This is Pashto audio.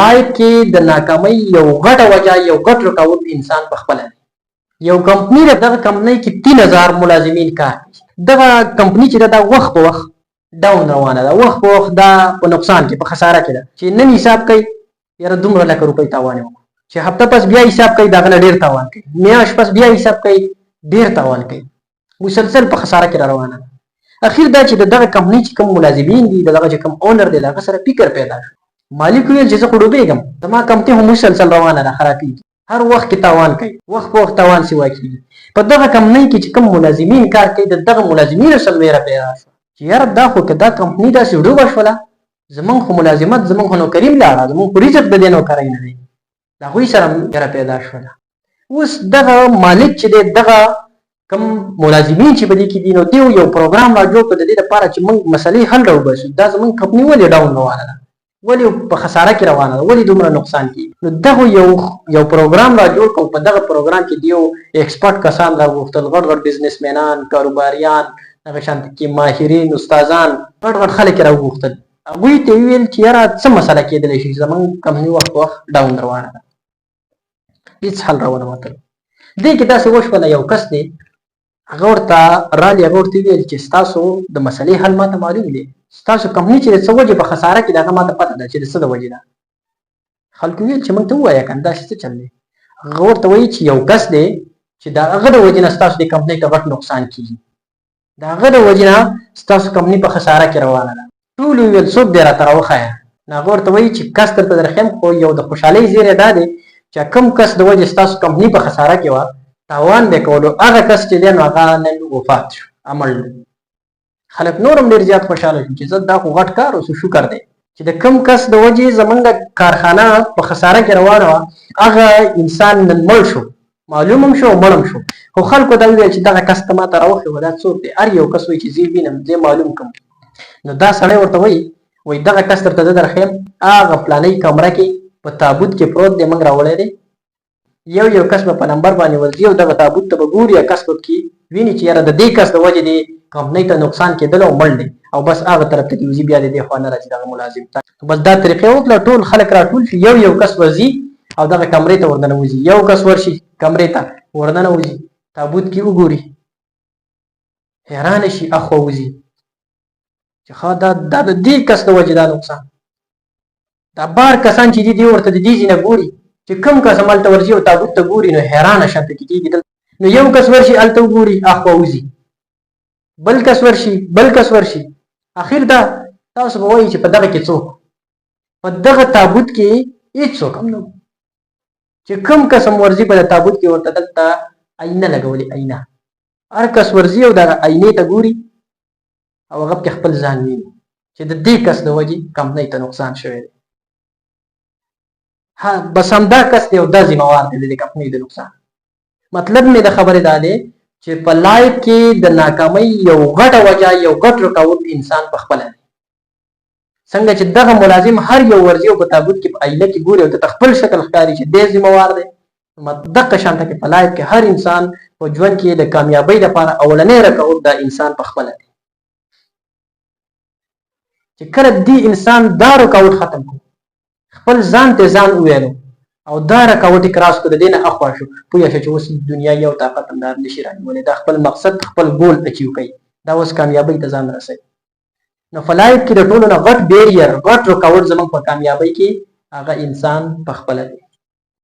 لایف کې د ناکامۍ یو غټه وجه یو غټ رکاوټ انسان په خپل یو کمپنی دغه کمپنی کې 3000 ملازمین کار کوي دغه کمپنی چې دا وخت په وخت ډاون روانه ده وخت په وخت دا په نقصان کې په خساره کې ده چې نن حساب کوي یاره دومره لکه روپۍ تاوان وکړو چې هفته پس بیا حساب کوي دغه ډیر تاوان کوي میاشت پس بیا حساب کوي ډیر تاوان کوي مسلسل په خساره کې روانه ده اخیر دا چې دغه کمپنی چې کوم ملازمین دي دغه چې کوم اونر دی دغه سره فکر پیدا شو مالک ویل چې زه خو ډوبېږم زما کمپنی هم مسلسل روانه ده خرابېږي هر وخت کې تاوان کوي وخت په وخت تاوان سیوا کېږي په دغه کمپنۍ کې چې کوم ملازمین کار کوي د دغه ملازمینو سره ویره پیدا شوه چې یاره دا خو که دا کمپنۍ داسې ډوبه شوله زمونږ خو ملازمت زمونږ خو نوکري لاړه زمونږ خو رزق د دې نوکرۍ نه دی د هغوی سره ویره پیدا شوله اوس دغه مالک چې دی دغه کوم ملازمین چې په دې کې دي نو دوی یو پروګرام را جوړ کړ د دې لپاره چې موږ مسلې حل راوباسو دا زمونږ کمپنۍ ولې ډاون روانه ده ولې په خساره کې روانه ده ولې دومره نقصان کیږي نو دغه یو پروګرام را جوړ کړ په دغه پروګرام کې دیو ایکسپرټ کسان راغوښتل غټ غټ بزنسمنان کاروباریان هغه شانت کې ماهرین استادان غټ غټ خلک راغوښتل هغوی ته ویل چې یاره څه مسله کېدلی شي زموږ کمپنۍ وخت په وخت ډاون روانه ده هېڅ حل راونه وتل دې کې داسې وشوله یو کس دی هغه ورته رالي هغه ورته ویل چې ستاسو د مسلې حل ماته معلوم دی ستاسو کمپنۍ چې د څه وجې په خساره کې ده هغه ماته پته ده چې د څه د وجې ده خلکو ویل چې موږ ته ووایه کنه داسې څه چل دی هغه ورته وایي چې یو کس دی چې د هغه د وجې نه ستاسو د کمپنۍ ته غټ نقصان کېږي د هغه د وجې نه ستاسو کمپنۍ په خساره کې روانه ده ټولو ویل څوک دی راته راوښیه نو هغه ورته وایي چې کس درته درښیم خو یو د خوشحالۍ زیری دا دی چې کوم کس د وجې ستاسو کمپنۍ په خساره کې وه تاوان به کولو هغه کس چې دی نو هغه نن وفات شو عمل خلک نور هم ډېر زیات خوشحاله شو چې زه دا خو غټ کار اوس شکر دی چې د کوم کس د وجې زمونږ کارخانه په خساره کې روانه وه هغه انسان نن مړ شو معلوم هم شو او مړ هم شو خو خلکو دا وویل چې دغه کس ته ماته راوښیوه دا څوک دی هر یو کس وایي چې زه وینم زه معلوم کړم نو دا سړی ورته وایي دغه کس درته زه درښیم هغه فلانۍ کمره کې په تابوت کې پروت دی موږ راوړی دی یو کس به په نمبر باندې ورځي او دغه تابوت ته به ګوري کس به کې ویني چې یاره د دې کس د وجې دی کمپنۍ ته نقصان کېدل او مړ دی او بس هغه طرف ته وځي بیا د دې خوا نه راځي دغه ملازم ته بس دا طریقې وکړه ټول خلک راټول شي یو کس ورځي او دغه کمرې ته ورننوځي یو کس ورشي کمرې ته ورننوځي تابوت کې وګوري حیرانه شي اخوا وځي چې ښه دا د دې کس د وجې دا نقصان دا بار کسان چې دي ورته د دې ځای نه ګوري چې کوم کس همالته ورځي او تابوت ته ګوري نو حیرانه شته کېږي نو یو کس ورشي هلته وګوري اخوا وځي بل کس ورشي اخر دا تاسو به وایي چې په دغه کې څوک په دغه تابوت کې هېڅوک هم نه چې کوم کس هم ورځي په د تابوت کې ورته دلته آینه لګولې آینه هر کس ورځي او دغه آینې ته ګوري او هغه پکې خپل ځان ویني چې د دې کس د وجې کمپنۍ ته نقصان شوی دی بس همدا کس دی او دا ذمہوار دی د کمپنۍ د نقصان مطلب مې د خبرې دا دی چې په لایف کې د ناکامۍ یو غټه وجه یو غټ رکاوټ انسان په خپله دی څنګه چې دغه ملازم هر یو ورځي او په تابوت کې په آینه کې ګوري او د خپل شکل ښکاري چې دی ذمہوار دی دغه شانته کې په لایف کې هر انسان په ژوند کې د کامیابۍ لپاره اولنی رکاوټ دا انسان په خپله دی چې کله دې انسان دا رکاوټ ختم کړو خپل ځان ته ځان وویلو او دا رکاوټ کراس کړو د دې نه اخوا شو پوه شو چې اوس دنیا یو طاقت هم نشي رانیولی دا خپل مقصد خپل ګول اچیو کوي دا اوس کامیابۍ ته ځان رسوي نو په لایف کې د ټولو نه غټ بیریر غټ رکاوټ زموږ په کامیابۍ کې هغه انسان په خپله دی